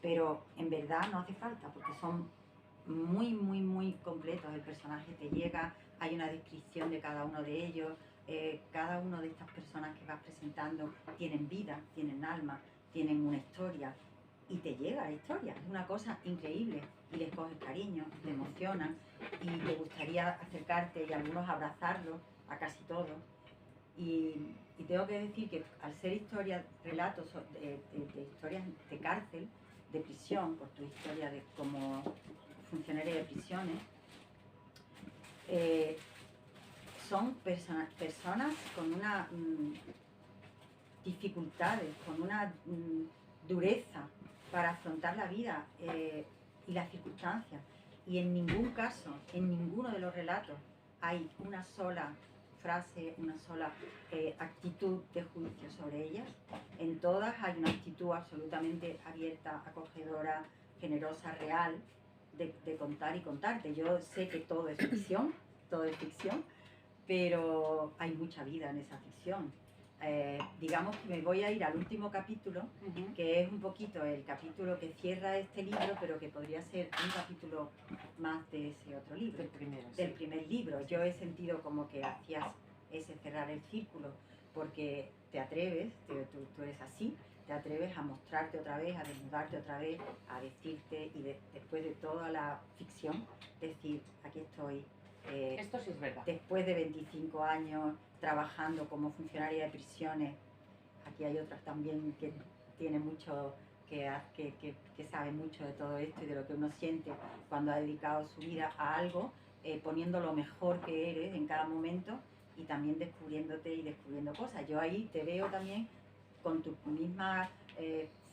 pero en verdad no hace falta, porque son muy, muy, muy completos. El personaje te llega, hay una descripción de cada uno de ellos, cada una de estas personas que vas presentando tienen vida, tienen alma, tienen una historia, y te llega la historia, es una cosa increíble, y les coges cariño, te emocionan, y te gustaría acercarte y algunos abrazarlos, a casi todos. Y tengo que decir que al ser historias, relatos de historias de cárcel, de prisión, por tu historia de como funcionaria de prisiones, son personas con una dificultades, con una dureza para afrontar la vida y las circunstancias. Y en ningún caso, en ninguno de los relatos, hay una sola frase, una sola actitud de juicio sobre ellas. En todas hay una actitud absolutamente abierta, acogedora, generosa, real, de contar y contarte. Yo sé que todo es ficción, pero hay mucha vida en esa ficción. Digamos que me voy a ir al último capítulo, que es un poquito el capítulo que cierra este libro, pero que podría ser un capítulo más de ese otro libro, del primer libro. Yo he sentido como que hacías ese cerrar el círculo, porque te atreves, tú eres así, te atreves a mostrarte otra vez, a desnudarte otra vez, a decirte, y después de toda la ficción, decir, aquí estoy. Esto sí es verdad. Después de 25 años trabajando como funcionaria de prisiones, aquí hay otras también que tienen mucho, que saben mucho de todo esto y de lo que uno siente cuando ha dedicado su vida a algo, poniendo lo mejor que eres en cada momento y también descubriéndote y descubriendo cosas. Yo ahí te veo también con tu misma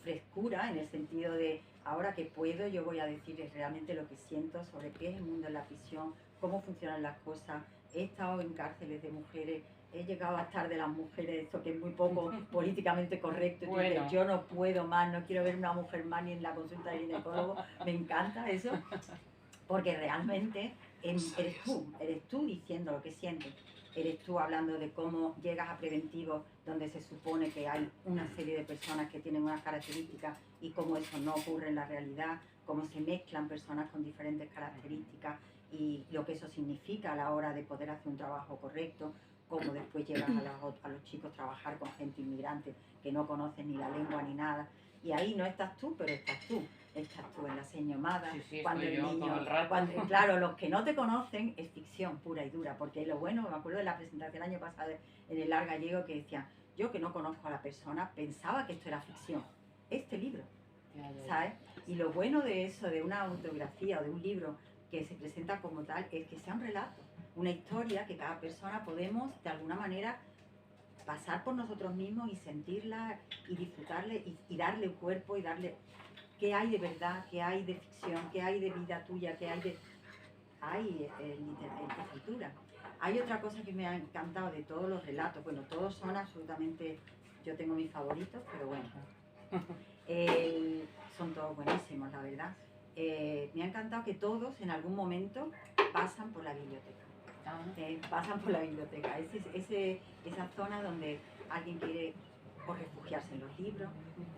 frescura, en el sentido de ahora que puedo, yo voy a decirles realmente lo que siento sobre qué es el mundo en la prisión, cómo funcionan las cosas. He estado en cárceles de mujeres, he llegado a estar de las mujeres, esto que es muy poco políticamente correcto, y bueno. dices, yo no puedo más, no quiero ver una mujer más ni en la consulta del ginecólogo, me encanta eso, porque realmente eres tú diciendo lo que sientes, eres tú hablando de cómo llegas a preventivos donde se supone que hay una serie de personas que tienen unas características y cómo eso no ocurre en la realidad, cómo se mezclan personas con diferentes características y lo que eso significa a la hora de poder hacer un trabajo correcto, cómo después llegas a los chicos a trabajar con gente inmigrante que no conocen ni la lengua ni nada. Y ahí no estás tú, pero estás tú en la señomada, sí, cuando el niño, todo el rato. claro, los que no te conocen es ficción pura y dura, porque lo bueno, me acuerdo de la presentación el año pasado en el Lar Gallego que decían, yo que no conozco a la persona pensaba que esto era ficción, este libro, ¿sabes? Y lo bueno de eso, de una autobiografía o de un libro que se presenta como tal, es que sea un relato, una historia que cada persona podemos de alguna manera pasar por nosotros mismos y sentirla y disfrutarle y darle cuerpo y darle qué hay de verdad, qué hay de ficción, qué hay de vida tuya, qué hay de... Hay escritura. Hay otra cosa que me ha encantado de todos los relatos, bueno, todos son absolutamente, yo tengo mis favoritos, pero bueno, son todos buenísimos, la verdad. Me ha encantado que todos en algún momento pasan por la biblioteca. Pasan por la biblioteca, esa zona donde alguien quiere o refugiarse en los libros,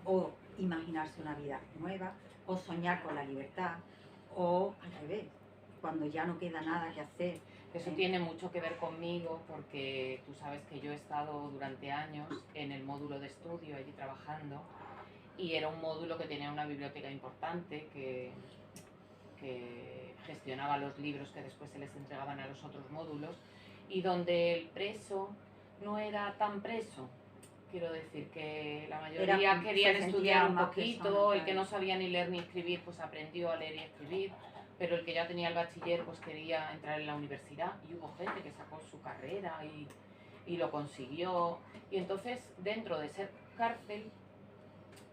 o imaginarse una vida nueva, o soñar con la libertad, o al revés, cuando ya no queda nada que hacer. Eso tiene mucho que ver conmigo, porque tú sabes que yo he estado durante años en el módulo de estudio allí trabajando, y era un módulo que tenía una biblioteca importante que gestionaba los libros que después se les entregaban a los otros módulos, y donde el preso no era tan preso. Quiero decir que la mayoría querían estudiar un poquito, el que no sabía ni leer ni escribir pues aprendió a leer y escribir, pero el que ya tenía el bachiller pues quería entrar en la universidad, y hubo gente que sacó su carrera y lo consiguió, y entonces dentro de ser cárcel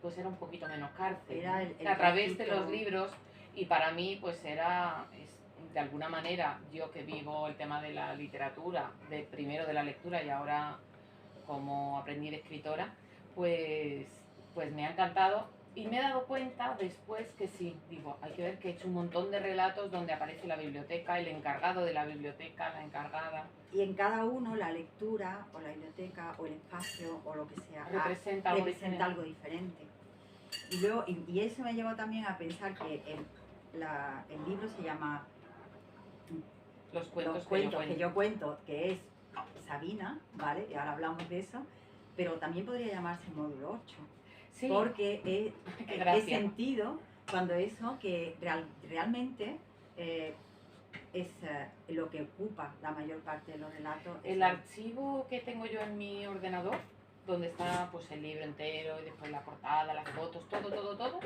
pues era un poquito menos cárcel, era a través de los libros. Y para mí pues era, de alguna manera, yo que vivo el tema de la literatura, primero de la lectura y ahora como aprendiz de escritora, pues me ha encantado, y me he dado cuenta después que sí, digo, hay que ver que he hecho un montón de relatos donde aparece la biblioteca, el encargado de la biblioteca, la encargada. Y en cada uno la lectura o la biblioteca o el espacio o lo que sea representa algo diferente. Y luego, y eso me llevó también a pensar que el libro se llama Los cuentos que yo cuento, que es Sabina, ¿vale? Y ahora hablamos de eso, pero también podría llamarse módulo 8, sí. Porque he sentido cuando eso, que realmente es lo que ocupa la mayor parte de los relatos. El archivo que tengo yo en mi ordenador, donde está pues el libro entero y después la portada, las fotos, todo,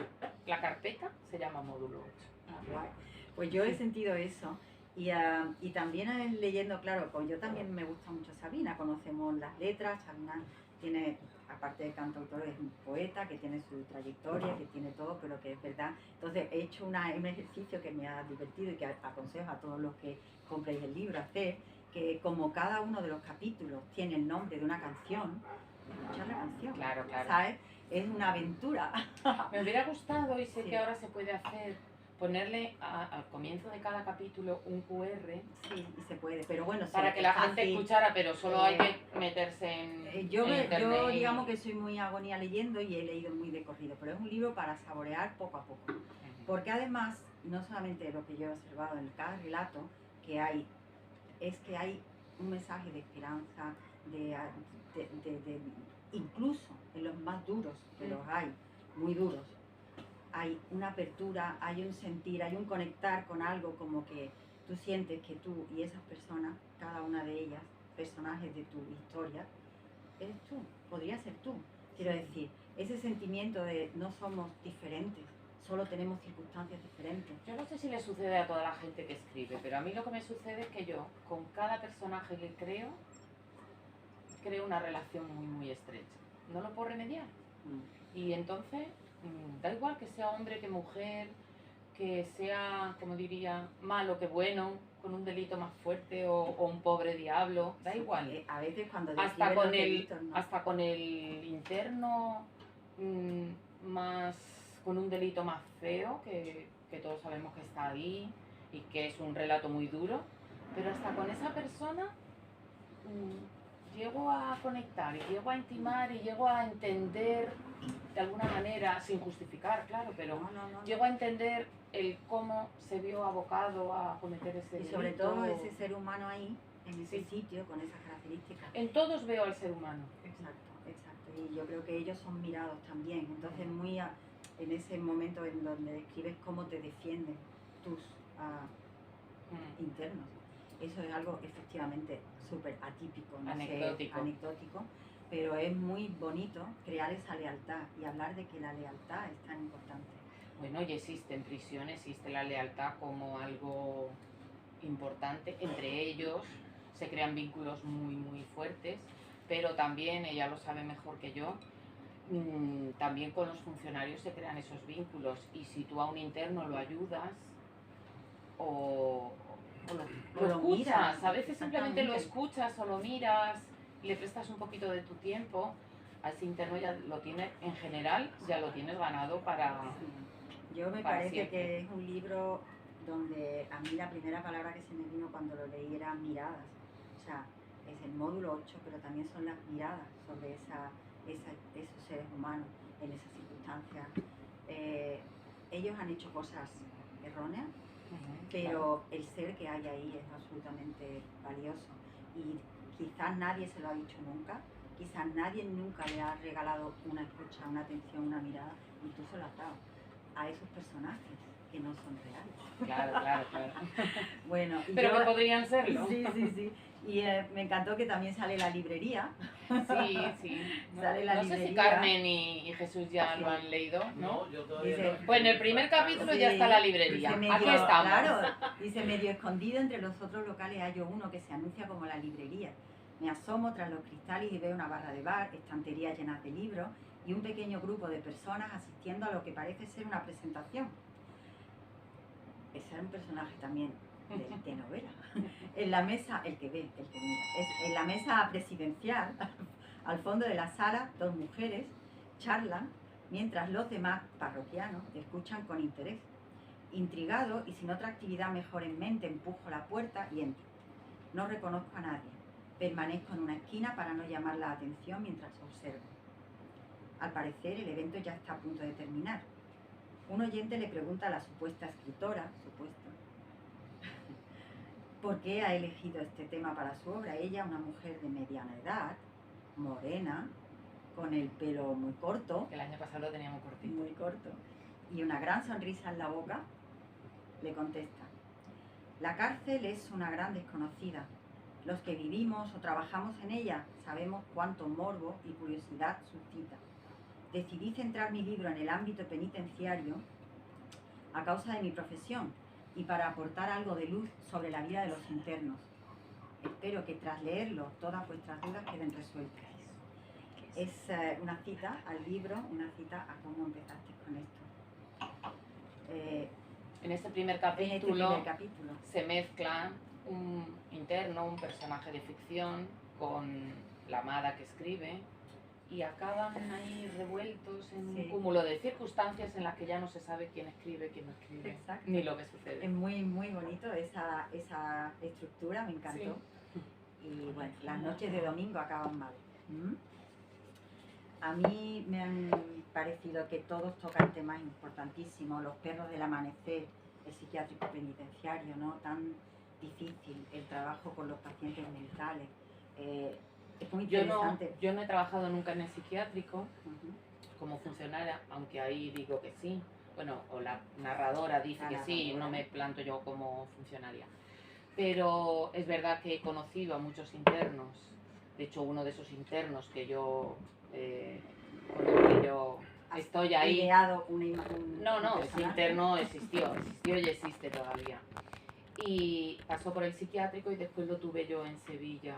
la carpeta se llama módulo 8. Guay. Pues yo he sentido eso. Y también leyendo, claro, pues yo también me gusta mucho Sabina, conocemos las letras, Sabina tiene, aparte de cantautor, es un poeta que tiene su trayectoria, que tiene todo, pero que es verdad. Entonces he hecho un ejercicio que me ha divertido y que aconsejo a todos los que compréis el libro hacer, que como cada uno de los capítulos tiene el nombre de una canción, escuchar la canción, claro. ¿sabes? Es una aventura. Me hubiera gustado, y sé que ahora se puede hacer, ponerle al comienzo de cada capítulo un QR. Sí, y se puede, pero bueno, para que la gente escuchara, pero solo hay que meterse en yo digamos que soy muy agonía leyendo y he leído muy de corrido, pero es un libro para saborear poco a poco. Porque además, no solamente lo que yo he observado en cada relato que hay, es que hay un mensaje de esperanza, incluso en los más duros, que los hay, muy duros, hay una apertura, hay un sentir, hay un conectar con algo, como que tú sientes que tú y esas personas, cada una de ellas, personajes de tu historia, eres tú, podría ser tú. Quiero decir, ese sentimiento de no somos diferentes, solo tenemos circunstancias diferentes. Yo no sé si le sucede a toda la gente que escribe, pero a mí lo que me sucede es que yo, con cada personaje que creo una relación muy estrecha. No lo puedo remediar. Y entonces, da igual que sea hombre que mujer, que sea, como diría, malo que bueno, con un delito más fuerte o un pobre diablo, da igual. A veces cuando hasta con el interno más, con un delito más feo, que todos sabemos que está ahí y que es un relato muy duro, pero hasta con esa persona llego a conectar y llego a intimar y llego a entender de alguna manera, sin justificar, claro, pero llego a entender el cómo se vio abocado a cometer ese delito. Y sobre todo ese ser humano ahí, en ese sitio, con esas características. En todos veo al ser humano. Exacto. Y yo creo que ellos son mirados también. Entonces, en ese momento en donde describes cómo te defienden tus internos. Eso es algo efectivamente súper atípico, anecdótico, pero es muy bonito crear esa lealtad y hablar de que la lealtad es tan importante. Bueno, y existe en prisión, existe la lealtad como algo importante. Entre ellos se crean vínculos muy fuertes, pero también, ella lo sabe mejor que yo, también con los funcionarios se crean esos vínculos, y si tú a un interno lo ayudas o lo escuchas, miras, a veces simplemente lo escuchas o lo miras, le prestas un poquito de tu tiempo, a ese interno ya lo tienes, en general, ya lo tienes ganado para... Yo me parece siempre. Que es un libro donde a mí la primera palabra que se me vino cuando lo leí era miradas. O sea, es el módulo 8, pero también son las miradas sobre esos seres humanos en esas circunstancias. Ellos han hecho cosas erróneas, pero el ser que hay ahí es absolutamente valioso. Y quizás nadie se lo ha dicho nunca, quizás nadie nunca le ha regalado una escucha, una atención, una mirada, y tú se lo has dado a esos personajes que no son reales. Claro. Bueno, pero que podrían serlo. Sí. Y me encantó que también sale la librería. Sí. Sale la librería. No sé si Carmen y Jesús ya lo han leído, ¿no? Yo todavía no. Pues en el primer capítulo ya está la librería. Aquí estamos. Claro, dice, medio escondido entre los otros locales hallo uno que se anuncia como la librería. Me asomo tras los cristales y veo una barra de bar, estanterías llenas de libros y un pequeño grupo de personas asistiendo a lo que parece ser una presentación. Ese era un personaje también de novela. En la mesa, el que mira, en la mesa presidencial, al fondo de la sala, dos mujeres charlan mientras los demás parroquianos escuchan con interés. Intrigado y sin otra actividad mejor en mente, empujo la puerta y entro. No reconozco a nadie. Permanezco en una esquina para no llamar la atención mientras observo. Al parecer, el evento ya está a punto de terminar. Un oyente le pregunta a la supuesta escritora, ¿por qué ha elegido este tema para su obra? Ella, una mujer de mediana edad, morena, con el pelo muy corto. El año pasado lo tenía muy cortito. Muy corto. Y una gran sonrisa en la boca, le contesta: la cárcel es una gran desconocida. Los que vivimos o trabajamos en ella sabemos cuánto morbo y curiosidad suscita. Decidí centrar mi libro en el ámbito penitenciario a causa de mi profesión y para aportar algo de luz sobre la vida de los internos. Espero que tras leerlo todas vuestras dudas queden resueltas. Es una cita al libro, una cita a cómo empezaste con esto. En este primer capítulo se mezcla un interno, un personaje de ficción, con la amada que escribe, y acaban ahí revueltos en un cúmulo de circunstancias en las que ya no se sabe quién escribe, quién no escribe. Exacto. Ni lo que sucede. Es muy, muy bonito esa estructura, me encantó. Sí. Y bueno, las noches de domingo acaban mal. A mí me han parecido que todos tocan temas importantísimos: los perros del amanecer, el psiquiátrico penitenciario, ¿no? Tan difícil, el trabajo con los pacientes mentales. Es muy interesante. Yo no he trabajado nunca en el psiquiátrico como funcionaria, aunque ahí digo que sí. Bueno, o la narradora dice que sí, no me planto yo como funcionaria. Pero es verdad que he conocido a muchos internos. De hecho, uno de esos internos que yo, con el que yo estoy ahí. Ideado No, ese interno existió y existe todavía. Y pasó por el psiquiátrico y después lo tuve yo en Sevilla.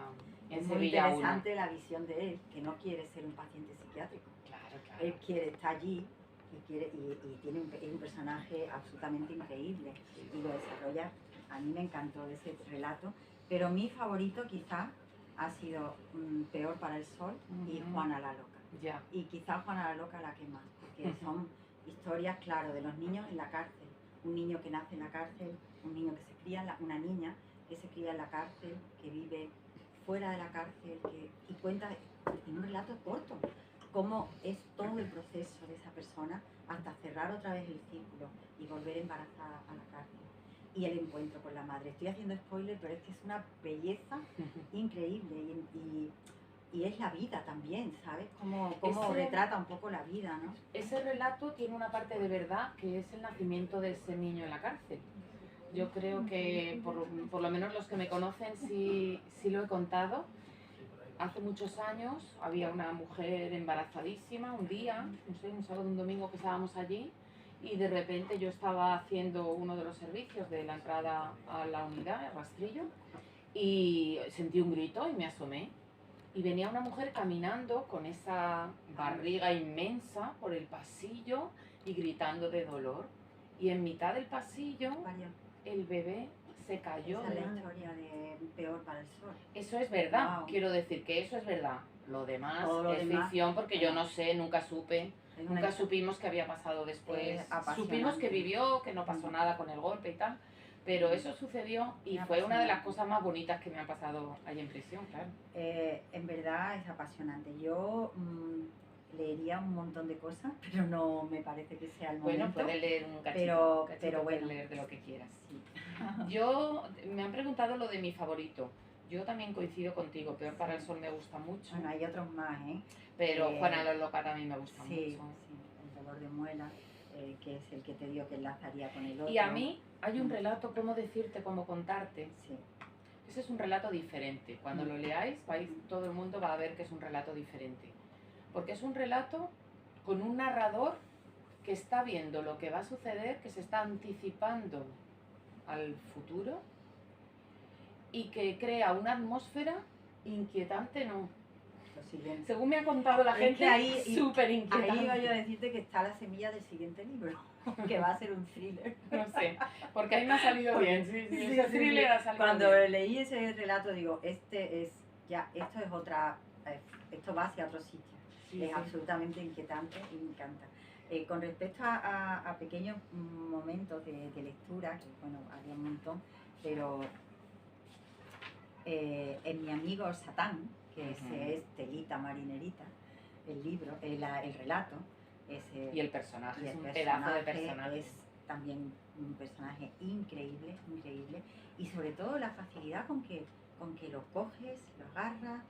Es muy interesante la visión de él, que no quiere ser un paciente psiquiátrico. Claro. Él quiere estar allí y tiene un personaje absolutamente increíble y lo desarrolla. A mí me encantó ese relato, pero mi favorito quizá ha sido Peor para el Sol y Juana la Loca. Ya. Y quizá Juana la Loca la que más, porque son historias, claro, de los niños en la cárcel. Un niño que nace en la cárcel, un niño que se cría, una niña que se cría en la cárcel, que vive fuera de la cárcel, y cuenta en un relato corto cómo es todo el proceso de esa persona hasta cerrar otra vez el círculo y volver embarazada a la cárcel. Y el encuentro con la madre. Estoy haciendo spoiler, pero es que es una belleza increíble y es la vida también, ¿sabes? Cómo retrata un poco la vida, ¿no? Ese relato tiene una parte de verdad, que es el nacimiento de ese niño en la cárcel. Yo creo que, por lo menos los que me conocen, sí lo he contado. Hace muchos años había una mujer embarazadísima, un día, no sé, un sábado, un domingo que estábamos allí, y de repente yo estaba haciendo uno de los servicios de la entrada a la unidad, el rastrillo, y sentí un grito y me asomé. Y venía una mujer caminando con esa barriga inmensa por el pasillo y gritando de dolor. Y en mitad del pasillo, el bebé se cayó. Esa es la historia de Peor para el Sol. Eso es verdad, quiero decir que eso es verdad. Lo demás es ficción porque yo no sé, nunca supe. Nunca supimos qué había pasado después. Supimos que vivió, que no pasó nada con el golpe y tal. Pero eso sucedió y fue una de las cosas más bonitas que me han pasado ahí en prisión, claro. En verdad es apasionante. Yo leería un montón de cosas, pero no me parece que sea el momento. Bueno, puedes leer un cachito, pero bueno, puedes leer de lo que quieras. Sí. Me han preguntado lo de mi favorito. Yo también coincido contigo. Peor para el Sol me gusta mucho. Bueno, hay otros más, ¿eh? Pero Juana la Loca también me gusta mucho. Sí, El dolor de muela. Que es el que te digo que enlazaría con el otro. Y a mí hay un relato, cómo decirte, cómo contarte. Sí. Ese es un relato diferente. Cuando lo leáis, todo el mundo va a ver que es un relato diferente. Porque es un relato con un narrador que está viendo lo que va a suceder, que se está anticipando al futuro y que crea una atmósfera inquietante, ¿no? Según me ha contado la gente, súper inquietante. Ahí iba yo a decirte que está la semilla del siguiente libro, que va a ser un thriller. No sé, porque ahí me ha salido bien. Sí, ese thriller ha salido Cuando bien. leí ese relato digo, esto es otra, esto va hacia otro sitio. Es absolutamente inquietante y me encanta. Con respecto a pequeños momentos de lectura, que bueno, había un montón, pero en Mi amigo Satán, que es telita marinerita, el libro, el relato. Y el personaje, es un personaje pedazo de personaje. Es también un personaje increíble, increíble. Y sobre todo la facilidad con que lo coges, lo agarras,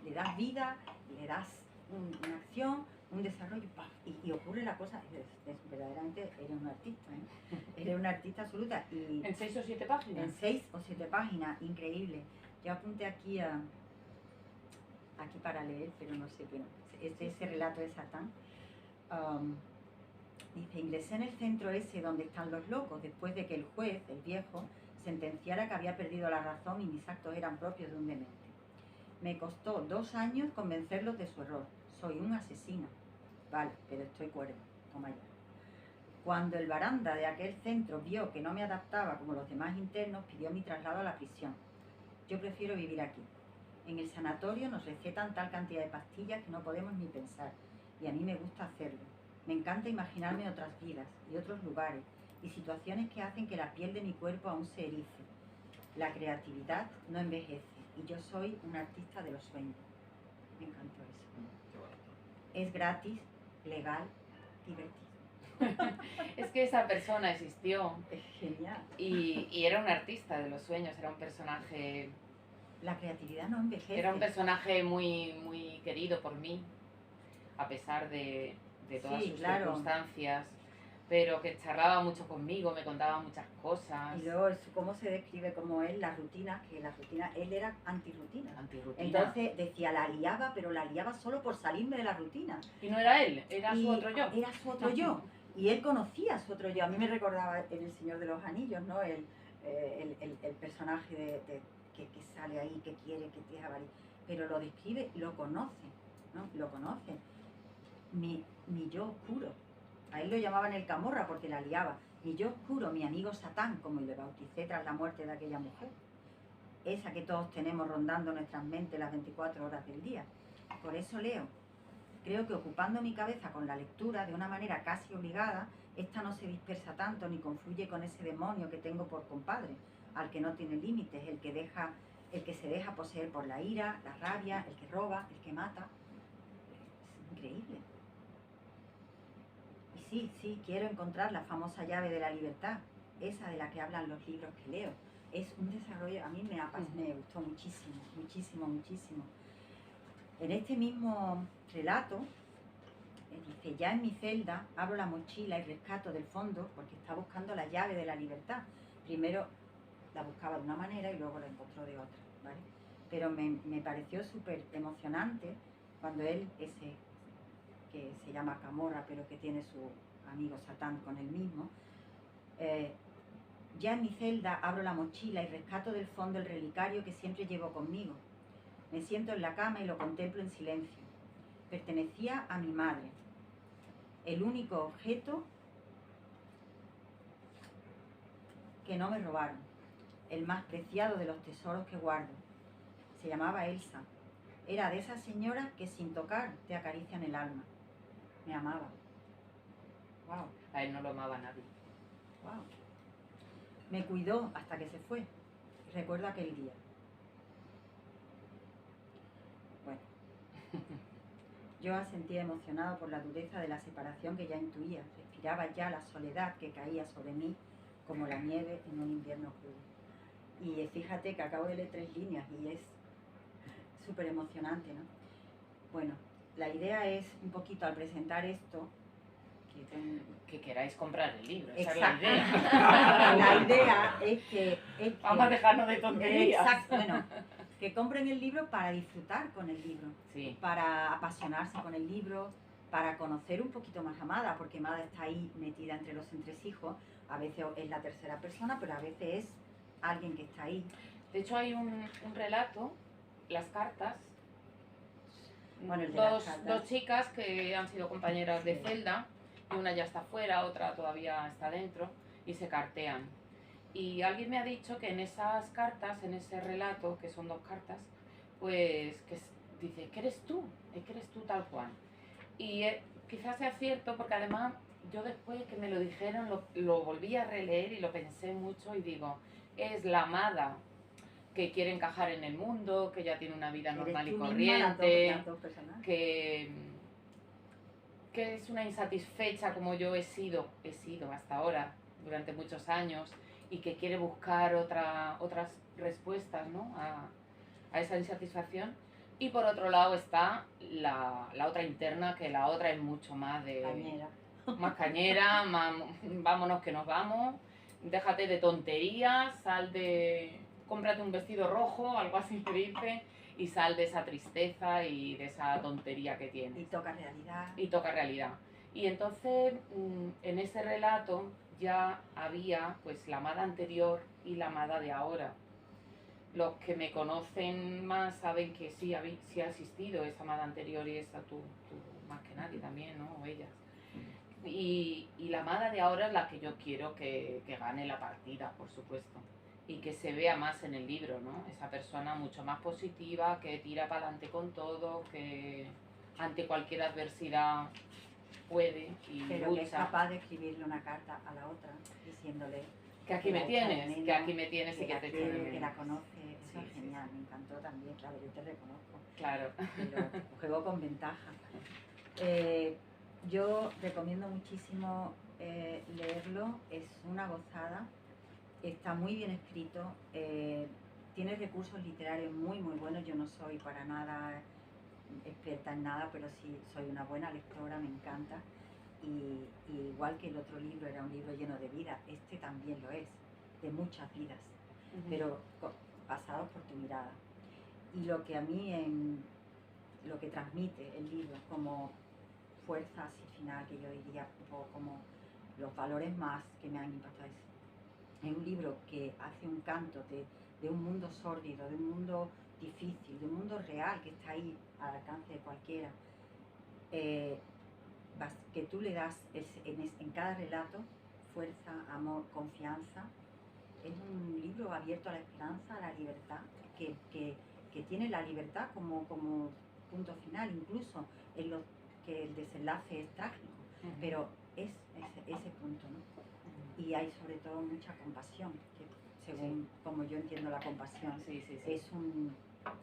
le das vida, le das una acción, un desarrollo, ¡paf! Y ocurre la cosa, verdaderamente eres un artista, ¿eh? Eres una artista absoluta. Y ¿En 6 o 7 páginas? En 6 o 7 páginas, increíble. Yo apunté aquí para leer, pero no sé, bueno, ese relato de Satán. Dice, ingresé en el centro ese donde están los locos, después de que el juez, el viejo, sentenciara que había perdido la razón y mis actos eran propios de un demente. Me costó 2 años convencerlos de su error. Soy un asesino. Vale, pero estoy cuerdo. Toma ya. Cuando el baranda de aquel centro vio que no me adaptaba como los demás internos, pidió mi traslado a la prisión. Yo prefiero vivir aquí. En el sanatorio nos recetan tal cantidad de pastillas que no podemos ni pensar. Y a mí me gusta hacerlo. Me encanta imaginarme otras vidas y otros lugares y situaciones que hacen que la piel de mi cuerpo aún se erice. La creatividad no envejece y yo soy un artista de los sueños. Me encantó eso. Es gratis, legal, divertido. Es que esa persona existió. Es genial. Y era un artista de los sueños, era un personaje... La creatividad no envejece. Era un personaje muy, muy querido por mí, a pesar de todas sus circunstancias, pero que charlaba mucho conmigo, me contaba muchas cosas. Y luego cómo se describe como él, las rutinas, él era antirrutina. Entonces decía, la liaba, pero la liaba solo por salirme de la rutina. Y no era él, era su otro yo. Era su otro yo. Y él conocía a su otro yo. A mí me recordaba en El Señor de los Anillos, ¿no? El personaje que sale ahí, que quiere, que te jabalí. Pero lo describe, lo conoce, ¿no? Lo conoce. Mi yo oscuro. A él lo llamaban el Camorra porque la liaba. Mi yo oscuro, mi amigo Satán, como le bauticé tras la muerte de aquella mujer. Esa que todos tenemos rondando nuestras mentes las 24 horas del día. Por eso leo. Creo que ocupando mi cabeza con la lectura de una manera casi obligada, esta no se dispersa tanto ni confluye con ese demonio que tengo por compadre, al que no tiene límites, el que se deja poseer por la ira, la rabia, el que roba, el que mata. Es increíble. Y sí, quiero encontrar la famosa llave de la libertad, esa de la que hablan los libros que leo. Es un desarrollo, a mí me gustó muchísimo, muchísimo, muchísimo. En este mismo relato, dice, ya en mi celda abro la mochila y rescato del fondo, porque está buscando la llave de la libertad. Primero la buscaba de una manera y luego la encontró de otra, ¿vale? Pero me pareció súper emocionante cuando él, ese que se llama Camorra, pero que tiene su amigo Satán con él mismo, ya en mi celda abro la mochila y rescato del fondo el relicario que siempre llevo conmigo. Me siento en la cama y lo contemplo en silencio. Pertenecía a mi madre. El único objeto que no me robaron. El más preciado de los tesoros que guardo. Se llamaba Elsa. Era de esas señoras que sin tocar te acarician el alma. Me amaba. Wow. A él no lo amaba nadie. Wow. Me cuidó hasta que se fue. Recuerdo aquel día. Bueno. Yo asentía emocionado por la dureza de la separación que ya intuía. Respiraba ya la soledad que caía sobre mí como la nieve en un invierno crudo. Y fíjate que acabo de leer 3 líneas y es súper emocionante, ¿no? Bueno, la idea es un poquito al presentar esto que queráis comprar el libro. Esa es la idea. La idea es que vamos a dejarnos de tonterías. Exacto, bueno, que compren el libro para disfrutar con el libro, sí, para apasionarse con el libro, para conocer un poquito más a Mada, porque Mada está ahí metida entre los entresijos. A veces es la tercera persona, pero a veces es alguien que está ahí. De hecho hay un relato, Las cartas, bueno, dos chicas que han sido compañeras de celda, y una ya está fuera, otra todavía está dentro, y se cartean. Y alguien me ha dicho que en esas cartas, en ese relato, que son 2 cartas, pues que dice, que eres tú tal cual. Y quizás sea cierto, porque además yo después que me lo dijeron lo volví a releer y lo pensé mucho y digo, es la amada que quiere encajar en el mundo, que ya tiene una vida normal y Eres tú misma, corriente, las dos personajes. que es una insatisfecha como yo he sido hasta ahora, durante muchos años, y que quiere buscar otras respuestas, ¿no? a esa insatisfacción. Y por otro lado está la otra interna, que la otra es mucho más de... Cañera. Más cañera, más, vámonos que nos vamos, déjate de tonterías, cómprate un vestido rojo, algo así te dice, y sal de esa tristeza y de esa tontería que tienes. Y toca realidad. Y toca realidad. Y entonces en ese relato ya había pues la Amada anterior y la Amada de ahora. Los que me conocen más saben que sí ha existido esa Amada anterior y esa tú más que nadie también, ¿no? O ellas. Y la Amada de ahora es la que yo quiero que gane la partida, por supuesto. Y que se vea más en el libro, ¿no? Esa persona mucho más positiva, que tira para adelante con todo, que ante cualquier adversidad puede y pero lucha. Que es capaz de escribirle una carta a la otra diciéndole que aquí me tienes, que aquí me tienes y que te echo de menos. Que la conoce, eso Sí, es genial, me encantó también, claro, yo te reconozco. Claro. Pero juego con ventaja. Yo recomiendo muchísimo leerlo, es una gozada, está muy bien escrito, tiene recursos literarios muy buenos. Yo no soy para nada experta en nada, pero sí soy una buena lectora, me encanta. Y igual que el otro libro era un libro lleno de vida, este también lo es, de muchas vidas, pero pasados por tu mirada. Y lo que a mí, lo que transmite el libro como fuerza así final, que yo diría un poco como los valores más que me han impactado, es un libro que hace un canto de un mundo sórdido, de un mundo difícil, de un mundo real que está ahí al alcance de cualquiera. Que tú le das en cada relato fuerza, amor, confianza. Es un libro abierto a la esperanza, a la libertad, que tiene la libertad como punto final, incluso en lo que el desenlace es trágico, pero es ese punto, ¿no? Y hay sobre todo mucha compasión, que según como yo entiendo la compasión,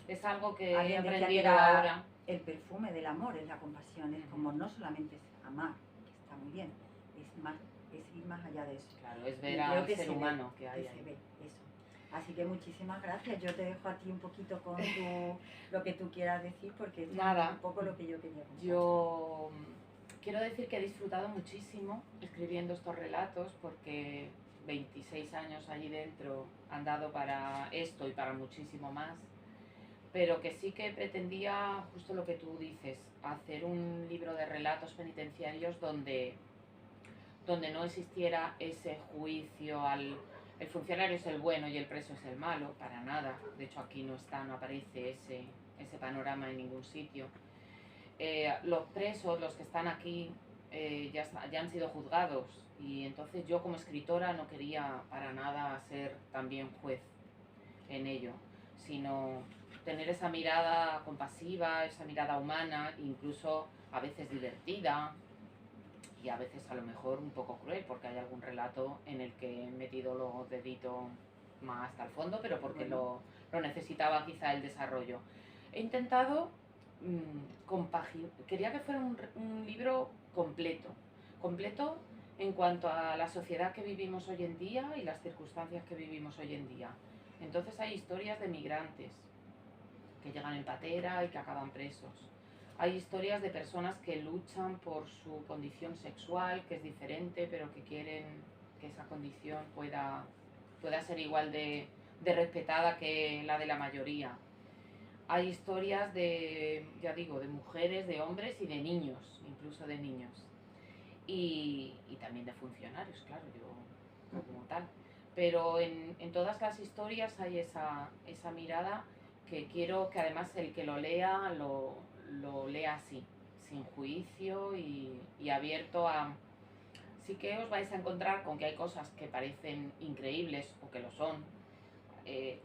es algo que he aprendido ahora. El perfume del amor es la compasión, es como no solamente es amar, que está muy bien, es ir más allá de eso. Claro, es ver al ser humano que hay ahí. Eso. Así que muchísimas gracias. Yo te dejo a ti un poquito con lo que tú quieras decir, porque es un poco lo que yo quería contar. Yo quiero decir que he disfrutado muchísimo escribiendo estos relatos, porque 26 años allí dentro han dado para esto y para muchísimo más, pero que sí que pretendía, justo lo que tú dices, hacer un libro de relatos penitenciarios donde no existiera ese juicio el funcionario es el bueno y el preso es el malo, para nada. De hecho aquí no aparece ese panorama en ningún sitio. Los presos, los que están aquí, ya han sido juzgados, y entonces yo como escritora no quería para nada ser también juez en ello, sino tener esa mirada compasiva, esa mirada humana, incluso a veces divertida y a veces a lo mejor un poco cruel, porque hay algún relato en el que he metido los deditos más hasta el fondo, pero porque lo necesitaba quizá el desarrollo. He intentado quería que fuera un libro completo en cuanto a la sociedad que vivimos hoy en día y las circunstancias que vivimos hoy en día. Entonces hay historias de migrantes que llegan en patera y que acaban presos. Hay historias de personas que luchan por su condición sexual, que es diferente, pero que quieren que esa condición pueda ser igual de respetada que la de la mayoría. Hay historias de mujeres, de hombres y de niños, incluso de niños. Y también de funcionarios, claro, yo como tal. Pero en todas las historias hay esa mirada que quiero que además el que lo lea lo lea así, sin juicio y abierto a... Sí que os vais a encontrar con que hay cosas que parecen increíbles o que lo son.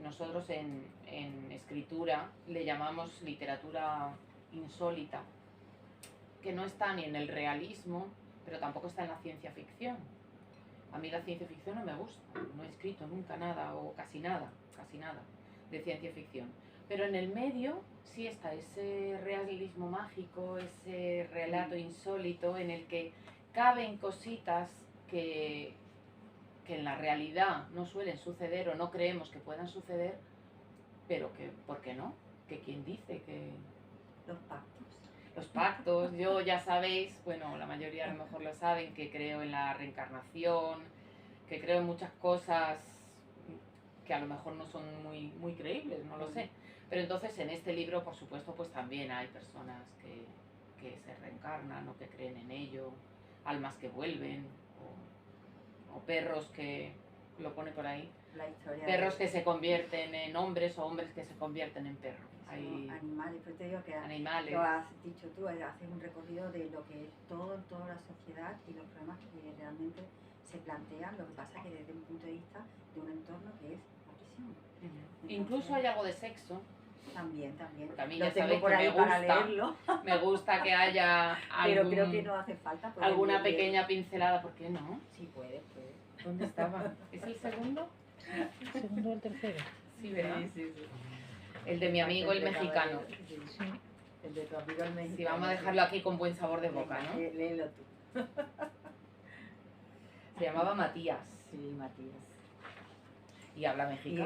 Nosotros en escritura le llamamos literatura insólita, que no está ni en el realismo, pero tampoco está en la ciencia ficción. A mí la ciencia ficción no me gusta, no he escrito nunca nada o casi nada. de ciencia ficción. Pero en el medio sí está ese realismo mágico, ese relato insólito en el que caben cositas que en la realidad no suelen suceder o no creemos que puedan suceder, pero que, ¿por qué no? Que quién dice que... Los pactos. Los pactos, yo ya sabéis, bueno, la mayoría a lo mejor lo saben, que creo en la reencarnación, que creo en muchas cosas que a lo mejor no son muy creíbles, no lo sé. Pero entonces en este libro, por supuesto, pues también hay personas que se reencarnan o que creen en ello, almas que vuelven, o perros que, lo pone por ahí, La historia perros que se convierten en hombres o hombres que se convierten en perros. Hay animales, pues te digo que animales. Lo has dicho tú, haces un recorrido de lo que es toda la sociedad y los problemas que realmente se plantean, lo que pasa que desde un punto de vista de un entorno que es la prisión. Entonces, incluso hay algo de sexo. También. Porque a mí Lo ya tengo sabéis por que ahí me gusta, para leerlo. me gusta que haya Pero creo que no hace falta. alguna pequeña pincelada, ¿por qué no? Sí, puede. ¿Dónde estaba? ¿Es el segundo? ¿El segundo o el tercero? Sí, ¿verdad? Sí. El de mi amigo el mexicano. Sí. El de tu amigo el mexicano. Sí, vamos a dejarlo aquí con buen sabor de boca, ¿no? Léelo tú. Se llamaba Matías Sí, Matías. y habla mexicano.